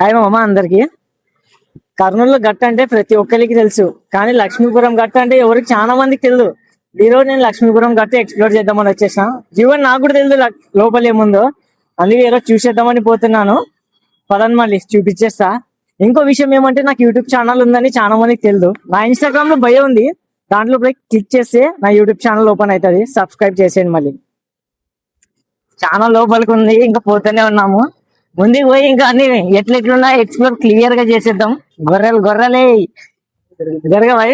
Hi మామ అందరికి. కర్నూలులో గట్ట అంటే ప్రతి ఒక్కరికి తెలుసు, కానీ లక్ష్మీపురం గట్ట అంటే ఎవరికి చాలా మందికి తెలియదు. ఈ రోజు నేను లక్ష్మీపురం గట్ట ఎక్స్ప్లోర్ చేద్దామని వచ్చేసిన. జీవన్ నాకు కూడా తెలియదు లోపల ఏముందో, అందుకే ఈరోజు చూసేద్దామని పోతున్నాను. పదని మళ్ళీ చూపించేస్తా. ఇంకో విషయం ఏమంటే నాకు యూట్యూబ్ ఛానల్ ఉందని చాలా మందికి తెలియదు. నా ఇన్స్టాగ్రామ్ లో బయో ఉంది, దాంట్లో పోయి క్లిక్ చేస్తే నా యూట్యూబ్ ఛానల్ ఓపెన్ అవుతుంది. సబ్స్క్రైబ్ చేసేయండి. మళ్ళీ ఛానల్ లోపలికి ఉంది, ఇంకా పోతూనే ఉన్నాము. ముందుకు పోయి ఇంకా అన్ని ఎట్లెట్లున్నా ఎక్స్ప్లోర్ క్లియర్ గా చేసేద్దాం. గొర్రెలు గొర్రెలే జరగవా.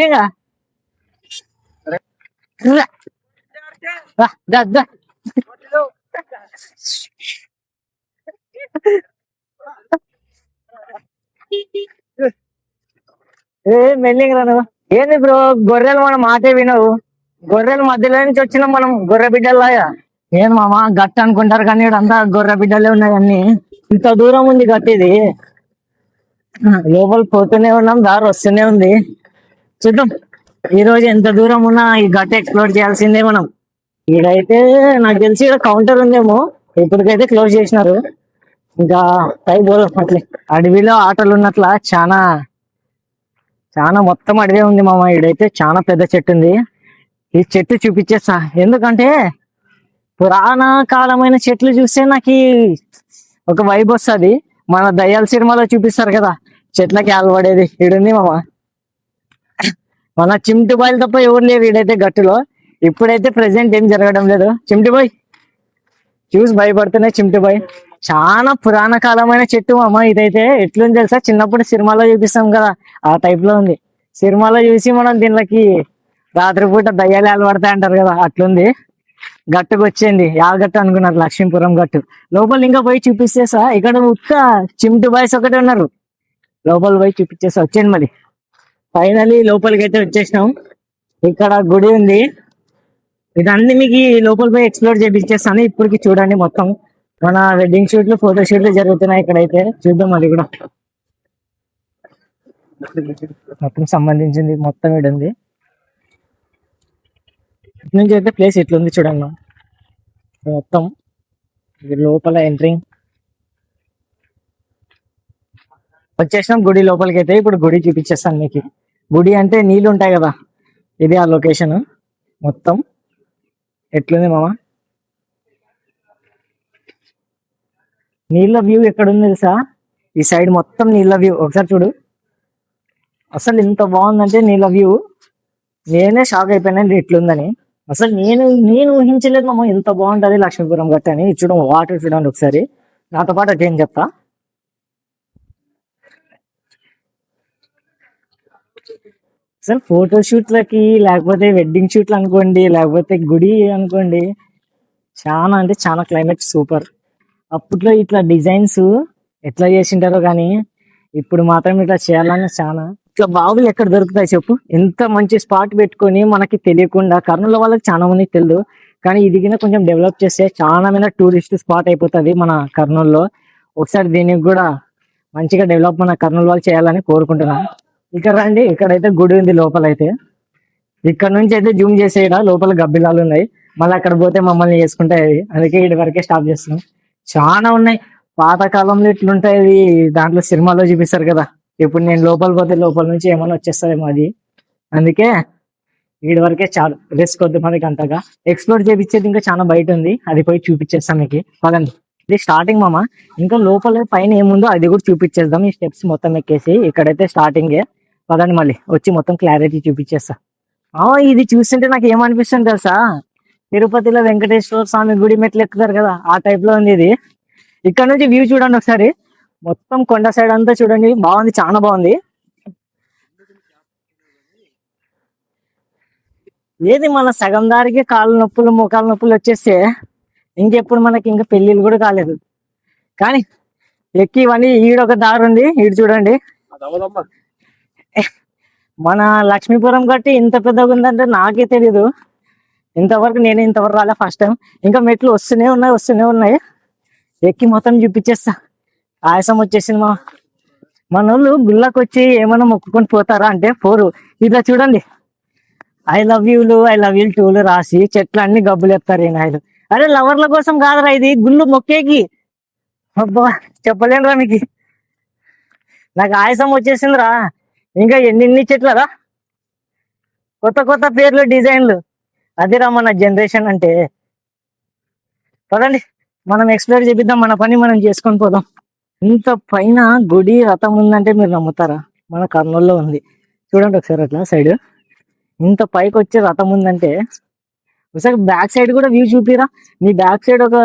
ఏ మెల్లింగ్ రా నువ్వు. ఏంది బ్రో గొర్రెలు మనం మాటే వినవు. గొర్రెల మధ్యలో నుంచి వచ్చినాం మనం, గొర్రె బిడ్డలాగా. ఏం మామ గట్ట అనుకుంటారు కానీ అంతా గొర్రె బిడ్డలే ఉన్నాయి అన్ని. ఇంత దూరం ఉంది గట్టిది, లోపల పోతూనే ఉన్నాం, దారి వస్తూనే ఉంది. చూద్దాం ఈ రోజు ఎంత దూరం ఉన్నా ఈ గట్ట ఎక్స్ప్లోర్ చేయాల్సిందే మనం. ఈడైతే నాకు తెలిసి ఇక్కడ కౌంటర్ ఉందేమో, ఇప్పటికైతే క్లోజ్ చేసినారు. ఇంకా పై పోదాం. అట్లే అడవిలో ఆటలు ఉన్నట్ల చాలా చాలా మొత్తం అడవే ఉంది మామ. ఈడైతే చాలా పెద్ద చెట్టు ఉంది. ఈ చెట్టు చూపించేస్తా, ఎందుకంటే పురాణ కాలమైన చెట్లు చూస్తే నాకు ఒక వైబ్ వస్తుంది. మన దయ్యాల సినిమాలో చూపిస్తారు కదా చెట్లకి ఆలబడేది, ఈడుంది మామ. మన చిమ్టి బాయ్ తప్ప ఎవరు లేరు ఈడైతే గట్టులో. ఇప్పుడైతే ప్రెసెంట్ ఏం జరగడం లేదు. చిమ్టి బాయ్ చూసి భయపడుతున్నాయి. చిమ్టి బాయ్ చాలా పురాణ కాలమైన చెట్టు మామ. ఇదైతే ఎట్లుంది తెలుసా, చిన్నప్పుడు సినిమాలో చూపిస్తాం కదా ఆ టైప్ లో ఉంది. సినిమాలో చూసి మనం దీనికి రాత్రిపూట దయ్యాలు ఆలబడతాయి అంటారు కదా, అట్లుంది. గట్టుకు వచ్చింది. గట్టు అనుకున్నారు, లక్ష్మీపురం గట్టు. లోపల ఇంకా పోయి చూపిస్తేసా, ఇక్కడ ఉత్త చిమ్టి బాయ్స్ ఒకటే ఉన్నారు. లోపల పోయి చూపించేసా, వచ్చేయండి మరి. ఫైనలీ లోపలికి అయితే వచ్చేసినాం. ఇక్కడ గుడి ఉంది. ఇదన్నీ మీకు లోపల పోయి ఎక్స్ప్లోర్ చేపించేస్తాను. ఇప్పటికి చూడండి మొత్తం మన వెడ్డింగ్ షూట్లు, ఫోటో షూట్లు జరుగుతున్నాయి ఇక్కడైతే. చూద్దాం అది కూడా మొత్తం సంబంధించింది మొత్తం ఇక్కడ ఉంది. ఇటు నుంచి అయితే ప్లేస్ ఇట్లుంది చూడండి మొత్తం. ఇది లోపల ఎంట్రింగ్ వచ్చేసినాం గుడి లోపలికి అయితే. ఇప్పుడు గుడి చూపించేస్తాను మీకు. గుడి అంటే నీళ్ళు ఉంటాయి కదా, ఇది ఆ లొకేషన్. మొత్తం ఎట్లుంది మామ, నీళ్ళ వ్యూ ఎక్కడుంది తెలుసా, ఈ సైడ్ మొత్తం నీళ్ళ వ్యూ. ఒకసారి చూడు, అసలు ఇంత బాగుందంటే నీళ్ళ వ్యూ. నేనే షాక్ అయిపోయినా ఎట్లుందని. అసలు నేను ఊహించలేదు మామ ఎంత బాగుంటది లక్ష్మీపురం గట్ట అని. చూడం వాటర్ చూడండి ఒకసారి, నాతో పాటు అటేం చెప్తా. అసలు ఫోటో షూట్లకి, లేకపోతే వెడ్డింగ్ షూట్లు అనుకోండి, లేకపోతే గుడి అనుకోండి, చాలా అంటే చాలా క్లైమేట్ సూపర్. అప్పట్లో ఇట్లా డిజైన్స్ ఎట్లా చేసింటారో కానీ ఇప్పుడు మాత్రం ఇట్లా చేయాలని చాలా. ఇట్లా బావులు ఎక్కడ దొరుకుతాయి చెప్పు. ఎంత మంచి స్పాట్ పెట్టుకొని మనకి తెలియకుండా, కర్నూలు వాళ్ళకి చాలా మందికి తెలియదు కానీ ఇది కింద కొంచెం డెవలప్ చేస్తే చాలా మీద టూరిస్ట్ స్పాట్ అయిపోతుంది మన కర్నూలులో. ఒకసారి దీనికి కూడా మంచిగా డెవలప్ మన కర్నూలు వాళ్ళు చేయాలని కోరుకుంటున్నాను. ఇక్కడ రండి, ఇక్కడైతే గుడి ఉంది లోపలైతే. ఇక్కడ నుంచి అయితే జూమ్ చేసేయడా లోపల గబ్బిలాలు ఉన్నాయి. మళ్ళీ అక్కడ పోతే మమ్మల్ని చేసుకుంటాయి, అందుకే ఇక్కడి వరకే స్టాప్ చేస్తున్నాం. చాలా ఉన్నాయి పాతకాలంలో ఇట్లుంటాయి. దాంట్లో సినిమాలో చూపిస్తారు కదా. ఇప్పుడు నేను లోపల పోతే లోపల నుంచి ఏమైనా వచ్చేస్తాయేమో అది, అందుకే వీడి వరకే చాలు. రిస్క్ వద్దు మనకి అంతగా. ఎక్స్ప్లోర్ చేయించేది ఇంకా చాలా బయట ఉంది, అది పోయి చూపించేస్తాం మీకు. పదండి, ఇది స్టార్టింగ్ మామ. ఇంకా లోపల పైన ఏముందో అది కూడా చూపించేద్దాం. ఈ స్టెప్స్ మొత్తం ఎక్కేసి ఇక్కడైతే స్టార్టింగే. పదండి మళ్ళీ వచ్చి మొత్తం క్లారిటీ చూపించేస్తా. ఇది చూస్తుంటే నాకు ఏమనిపిస్తుంది తెలుసా, తిరుపతిలో వెంకటేశ్వర స్వామి గుడి మెట్లు ఎక్కుతారు కదా ఆ టైప్ లో ఉంది ఇది. ఇక్కడ నుంచి వ్యూ చూడండి ఒకసారి, మొత్తం కొండ సైడ్ అంతా చూడండి. బాగుంది, చాలా బాగుంది. ఏది మన సగం దారికి కాళ్ళ నొప్పులు, మోకాళ్ళ నొప్పులు వచ్చేస్తే ఇంకెప్పుడు మనకి ఇంకా పెళ్ళిళ్ళు కూడా కాలేదు. కానీ ఎక్కి ఇవన్నీ ఈడొక దారి ఉంది, ఈడు చూడండి. మన లక్ష్మీపురం గట్టి ఇంత పెద్దగా ఉందంటే నాకే తెలీదు. ఇంతవరకు రాలే, ఫస్ట్ టైం. ఇంకా మెట్లు వస్తూనే ఉన్నాయి. ఎక్కి మొత్తం చూపించేస్తా. ఆయాసం వచ్చేసింది మన వాళ్ళు గుళ్ళకి వచ్చి ఏమైనా మొక్కుకొని పోతారా అంటే పోరు. ఇట్లా చూడండి, ఐ లవ్ యూ టూలు రాసి చెట్లు అన్ని గబ్బులు ఎత్తారు ఈ నాయలు. అరే లవర్ల కోసం కాదురా ఇది, గుళ్ళు మొక్కేకి. అబ్బా చెప్పలేనురా మీకు. నాకు ఆయాసం వచ్చేసిందిరా. ఇంకా ఎన్ని చెట్లరా, కొత్త కొత్త పేర్లు డిజైన్లు. అదిరా మన జనరేషన్ అంటే. పదండి మనం ఎక్స్ప్లోర్ చేపిద్దాం, మన పని మనం చేసుకొని పోదాం. ఇంత పైన గుడి రథం ఉందంటే మీరు నమ్ముతారా? మన కర్నూలులో ఉంది. చూడండి ఒకసారి అట్లా సైడ్, ఇంత పైకి వచ్చే రథం ఉందంటే. ఒకసారి బ్యాక్ సైడ్ కూడా వ్యూ చూపిరా. నీ బ్యాక్ సైడ్ ఒక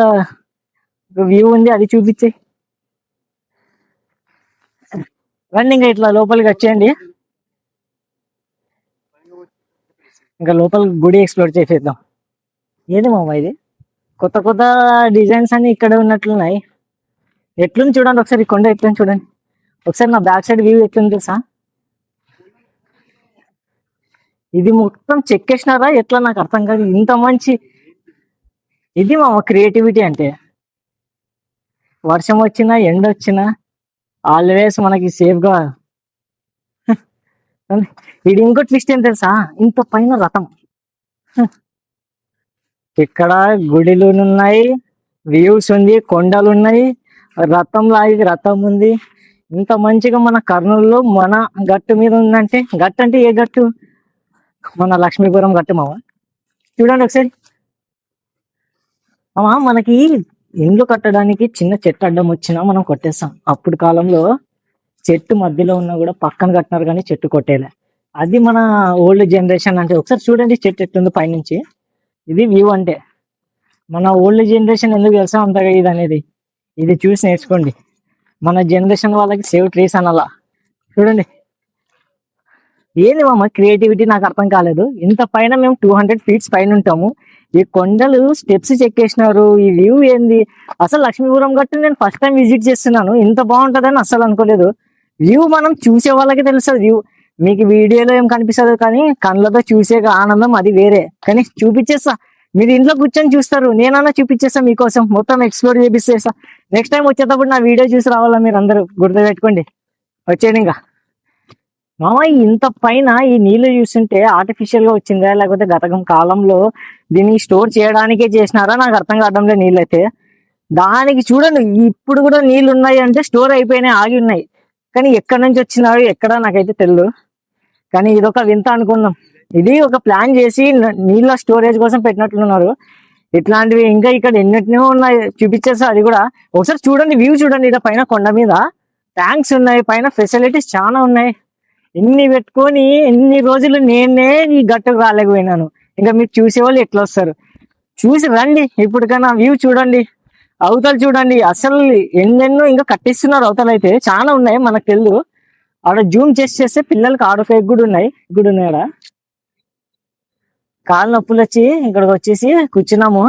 వ్యూ ఉంది, అది చూపించే. రండి ఇంకా ఇట్లా లోపలికి వచ్చేయండి. ఇంకా లోపల గుడి ఎక్స్ప్లోర్ చేసేద్దాం. ఏది మామ ఇది? కొత్త కొత్త డిజైన్స్ అన్ని ఇక్కడ ఉన్నట్లున్నాయి. ఎట్లుంది చూడండి ఒకసారి, ఈ కొండ ఎట్లుంది చూడండి ఒకసారి. నా బ్యాక్ సైడ్ వ్యూ ఎట్లుంది తెలుసా? ఇది మొత్తం చెక్కేసినారా ఎట్లా నాకు అర్థం కాదు. ఇంత మంచి ఇది మా క్రియేటివిటీ అంటే. వర్షం వచ్చినా ఎండ వచ్చినా ఆల్వేస్ మనకి సేఫ్ గా. ఇది ఇంకో ట్విస్ట్ ఏం తెలుసా? ఇంత పైన రథం, ఇక్కడ గుడిలు ఉన్నాయి, వ్యూస్ ఉంది, కొండలు ఉన్నాయి, రథం లాగి రథం ఉంది. ఇంత మంచిగా మన కర్నూలులో మన గట్టు మీద ఉందంటే, గట్టు అంటే ఏ గట్టు? మన లక్ష్మీపురం గట్టు మామ. చూడండి ఒకసారి మామ. మనకి ఇండ్లు కట్టడానికి చిన్న చెట్టు అడ్డం వచ్చినా మనం కొట్టేస్తాం. అప్పుడు కాలంలో చెట్టు మధ్యలో ఉన్నా కూడా పక్కన కట్టినారు కానీ చెట్టు కొట్టేలే. అది మన ఓల్డ్ జనరేషన్ అంటే. ఒకసారి చూడండి చెట్టు ఎట్లుంది పైనుంచి. ఇది వ్యూ అంటే. మన ఓల్డ్ జనరేషన్ ఎందుకు తెలుసా అంతగా ఇది అనేది? ఇది చూసి నేర్చుకోండి. మన జనరేషన్ వాళ్ళకి సేవ్ ట్రీస్ అనాలా. చూడండి ఏంది మామ క్రియేటివిటీ, నాకు అర్థం కాలేదు. ఇంత పైన మేము 200 ఫీట్స్ పైన ఉంటాము, ఈ కొండలు స్టెప్స్ చెక్కేసినారు. ఈ వ్యూ ఏంది అసలు? లక్ష్మీపురం గట్టు నేను ఫస్ట్ టైం విజిట్ చేస్తున్నాను, ఇంత బాగుంటుందని అసలు అనుకోలేదు. వ్యూ మనం చూసే వాళ్ళకి తెలుస్తుంది వ్యూ. మీకు వీడియోలో ఏం కనిపిస్తుంది కానీ కళ్ళతో చూసే ఆనందం అది వేరే. కానీ చూపించేస్తా, మీరు ఇంట్లో కూర్చొని చూస్తారు, నేనన్నా చూపించేస్తా మీకోసం, మొత్తం ఎక్స్ప్లోర్ చేపిస్తేస్తా. నెక్స్ట్ టైం వచ్చేటప్పుడు నా వీడియో చూసి రావాలా మీరు అందరూ, గుర్తుపెట్టుకోండి. వచ్చేయండి ఇంకా మామ. ఇంత పైన ఈ నీళ్లు చూస్తుంటే ఆర్టిఫిషియల్ గా వచ్చిందా లేకపోతే గత కాలంలో దీన్ని స్టోర్ చేయడానికే చేసినారా నాకు అర్థం కావడంలో. నీళ్ళు అయితే దానికి చూడండి, ఇప్పుడు కూడా నీళ్లు ఉన్నాయి అంటే స్టోర్ అయిపోయినాయి, ఆగి ఉన్నాయి. కానీ ఎక్కడి నుంచి వచ్చినారు ఎక్కడ నాకైతే తెలియదు. కానీ ఇదొక వింత అనుకున్నాం. ఇది ఒక ప్లాన్ చేసి నీళ్ళ స్టోరేజ్ కోసం పెట్టినట్లున్నారు. ఇట్లాంటివి ఇంకా ఇక్కడ ఎన్నెన్నో ఉన్నాయి, చూపించేస్తా అది కూడా. ఒకసారి చూడండి వ్యూ చూడండి. ఇక్కడ పైన కొండ మీద ట్యాంక్స్ ఉన్నాయి, పైన ఫెసిలిటీస్ చాలా ఉన్నాయి. ఇన్ని పెట్టుకొని ఎన్ని రోజులు నేనే ఈ గట్టుకు రాలేకపోయినాను. ఇంకా మీరు చూసేవాళ్ళు ఎట్లా వస్తారు? చూసి రండి ఇప్పటికైనా. వ్యూ చూడండి, అవతలు చూడండి. అసలు ఎన్నెన్నో ఇంకా కట్టిస్తున్నారు అవతల అయితే, చాలా ఉన్నాయి మనకు తెలుసు. ఆడ జూమ్ చేస్తే పిల్లలకి ఆడొక కూడా ఉన్నాయి. కూడా ఉన్నాయి ఆడ. కాళ్ళ నొప్పులు వచ్చి ఇక్కడికి వచ్చేసి కూర్చున్నాము.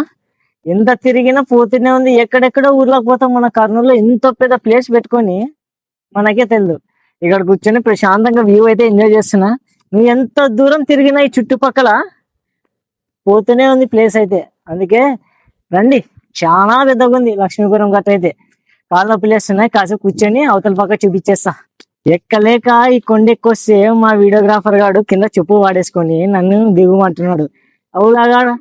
ఎంత తిరిగినా పోతూనే ఉంది. ఎక్కడెక్కడో ఊర్లోకి పోతాం, మన కర్నూలులో ఇంత పెద్ద ప్లేస్ పెట్టుకొని మనకే తెలియదు. ఇక్కడ కూర్చొని ప్రశాంతంగా వ్యూ అయితే ఎంజాయ్ చేస్తున్నా. నువ్వు ఎంత దూరం తిరిగినా ఈ చుట్టుపక్కల పోతూనే ఉంది ప్లేస్ అయితే. అందుకే రండి, చాలా పెద్దగా ఉంది లక్ష్మీపురం గట్ట అయితే. కాళ్ళ నొప్పులు వేస్తున్నాయి, కాసేపు కూర్చొని అవతల పక్క చూపించేస్తా. ఎక్కలేక ఈ కొండ ఎక్కువస్తే మా వీడియోగ్రాఫర్ గాడు కింద చెప్పు వాడేసుకొని నన్ను దిగుమంటున్నాడు. అవులాగా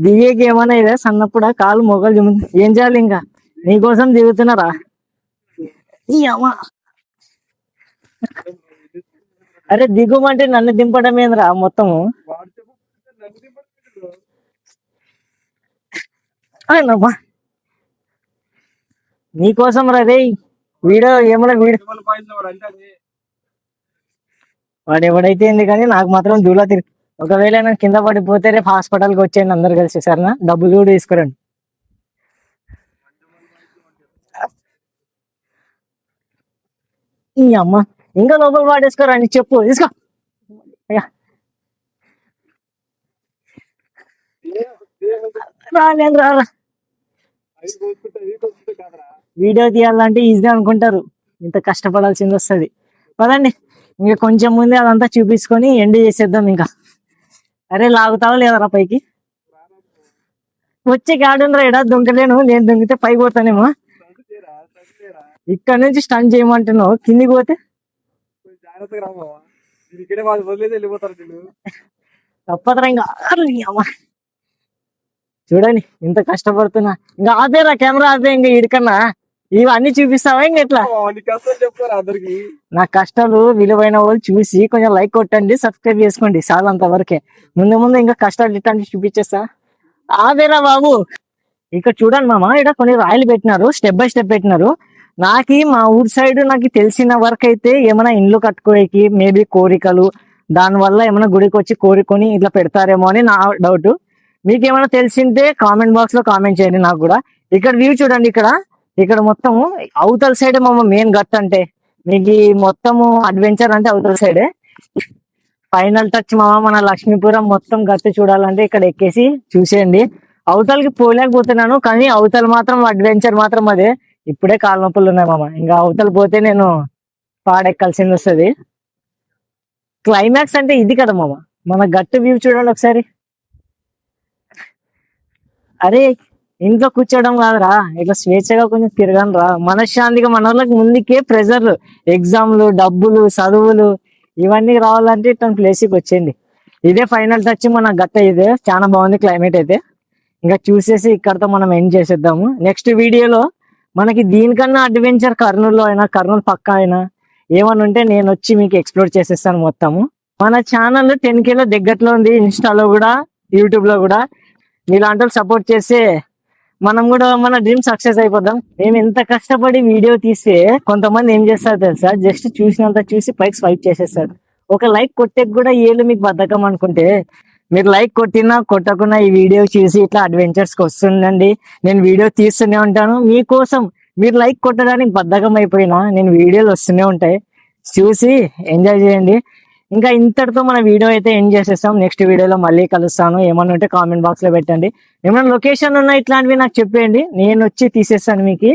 దిగేకి ఏమన్నా ఇదే సన్నప్పుడు కాలు మొగలు ఏం చేయాలి? ఇంకా నీకోసం దిగుతున్నారా? ఈ అమ్మ, అరే దిగుమంటే నన్ను దింపడం ఏంద్రా మొత్తము? నీకోసం రే వీడియో ఏమన్నా వీడియో. వాడు ఎవడైతే ఏంది కానీ నాకు మాత్రం దూలా తిరిగి. ఒకవేళ నేను కింద పడిపోతే రేపు హాస్పిటల్కి వచ్చేయండి అందరు కలిసి, సరేనా? డబ్బులు కూడా తీసుకురండి. ఈ అమ్మ ఇంకా లోపల పాడేసుకోరండి, చెప్పు తీసుకో. రాలేను రా. వీడియో తీయాలంటే ఈజీ అనుకుంటారు, ఇంత కష్టపడాల్సింది వస్తుంది. పదండి ఇంకా కొంచెం ముందే అదంతా చూపించుకొని ఎండ్ చేసేద్దాం ఇంకా. అరే లాగుతావా లేదరా పైకి? వచ్చే గాడుండ్రా, ఎడా దుంకలేను. నేను దుంకితే పైకి పోతానేమో. ఇక్కడ నుంచి స్టంట్ చేయమంటున్నావు, కిందికి పోతే తప్పదురా ఇంకా. చూడండి ఇంత కష్టపడుతున్నా. ఇంకా ఆపేరా కెమెరా, ఆపే ఇంకా ఇడికన్నా. ఇవన్నీ చూపిస్తావా ఇంకెట్లా? చెప్తారు అందరికి. నా కష్టాలు విలువైన వాళ్ళు చూసి కొంచెం లైక్ కొట్టండి, సబ్స్క్రైబ్ చేసుకోండి, చాలా అంతవరకే. ముందు ముందు ఇంకా కష్టాలు ఇట్లాంటి చూపించేస్తా. ఆవేరా బాబు. ఇక్కడ చూడండి మామ, ఇక్కడ కొన్ని రాయలు పెట్టినారు, స్టెప్ బై స్టెప్ పెట్టినారు. నాకు మా ఊరు సైడ్ నాకు తెలిసిన వరకు అయితే ఏమైనా ఇండ్లు కట్టుకోవడానికి మేబీ కోరికలు, దానివల్ల ఏమైనా గుడికి వచ్చి కోరుకొని ఇట్లా పెడతారేమో అని నా డౌట్. మీకు ఏమైనా తెలిసింటే కామెంట్ బాక్స్ లో కామెంట్ చేయండి నాకు కూడా. ఇక్కడ వ్యూ చూడండి, ఇక్కడ మొత్తము అవతల సైడ్ మామ మెయిన్ గట్ అంటే మీకు ఈ మొత్తము అడ్వెంచర్ అంటే అవతల సైడే. ఫైనల్ టచ్ మామ మన లక్ష్మీపురం మొత్తం గట్టి చూడాలంటే ఇక్కడ ఎక్కేసి చూసేయండి. అవతలకి పోలేకపోతున్నాను కానీ అవతల మాత్రం అడ్వెంచర్ మాత్రం అదే. ఇప్పుడే కాళ్ళ నొప్పులు ఉన్నాయి మామ, ఇంకా అవతల పోతే నేను పాడెక్కాల్సింది వస్తుంది. క్లైమాక్స్ అంటే ఇది కదా మామ, మన గట్టు వ్యూ చూడండి ఒకసారి. అరే ఇంట్లో కూర్చోవడం కాదురా, ఇట్లా స్వేచ్ఛగా కొంచెం తిరగను రా, మనశ్శాంతిగా. మన వాళ్ళకి ముందుకే ప్రెజర్లు, ఎగ్జామ్లు, డబ్బులు, చదువులు ఇవన్నీ రావాలంటే ఇట్లా ప్లేస్కి వచ్చేయండి. ఇదే ఫైనల్ టచ్ మన గట్ట. ఇదే చాలా బాగుంది క్లైమేట్ అయితే. ఇంకా చూసేసి ఇక్కడతో మనం ఎండ్ చేసేద్దాము. నెక్స్ట్ వీడియోలో మనకి దీనికన్నా అడ్వెంచర్ కర్నూలులో అయినా, కర్నూలు పక్క అయినా ఏమన్నా ఉంటే నేను వచ్చి మీకు ఎక్స్ప్లోర్ చేసేస్తాను మొత్తము. మన ఛానల్ 10K దగ్గరలో ఉంది, ఇన్స్టాలో కూడా, యూట్యూబ్ లో కూడా. మీలాంటి సపోర్ట్ చేస్తే మనం కూడా మన డ్రీమ్ సక్సెస్ అయిపోదాం. మేము ఎంత కష్టపడి వీడియో తీస్తే కొంతమంది ఏం చేస్తారు తెలుసా, జస్ట్ చూసినంత చూసి పైకి స్వైప్ చేసేస్తారు. ఒక లైక్ కొట్టే కూడా ఏళ్ళు మీకు బద్ధకం అనుకుంటే, మీరు లైక్ కొట్టినా కొట్టకున్నా ఈ వీడియో చూసి ఇట్లా అడ్వెంచర్స్ కి వస్తుండండి. నేను వీడియో తీస్తూనే ఉంటాను మీకోసం. మీరు లైక్ కొట్టడానికి బద్ధకం అయిపోయినా నేను వీడియోలు వస్తూనే ఉంటాయి, చూసి ఎంజాయ్ చేయండి. ఇంకా ఇంతటితో మన వీడియో అయితే ఎండ్ చేసేస్తాం. నెక్స్ట్ వీడియోలో మళ్ళీ కలుస్తాను. ఏమన్నా ఉంటే కామెంట్ బాక్స్ లో పెట్టండి. ఏమైనా లొకేషన్ ఉన్నా ఇట్లాంటివి నాకు చెప్పేయండి, నేను వచ్చి తీసేస్తాను మీకు.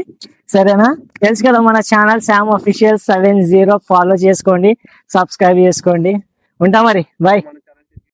సరేనా? తెలుసు కదా మన ఛానల్ శామ్ అఫీషియల్ 70. ఫాలో చేసుకోండి, సబ్స్క్రైబ్ చేసుకోండి. ఉంటా మరి, బాయ్.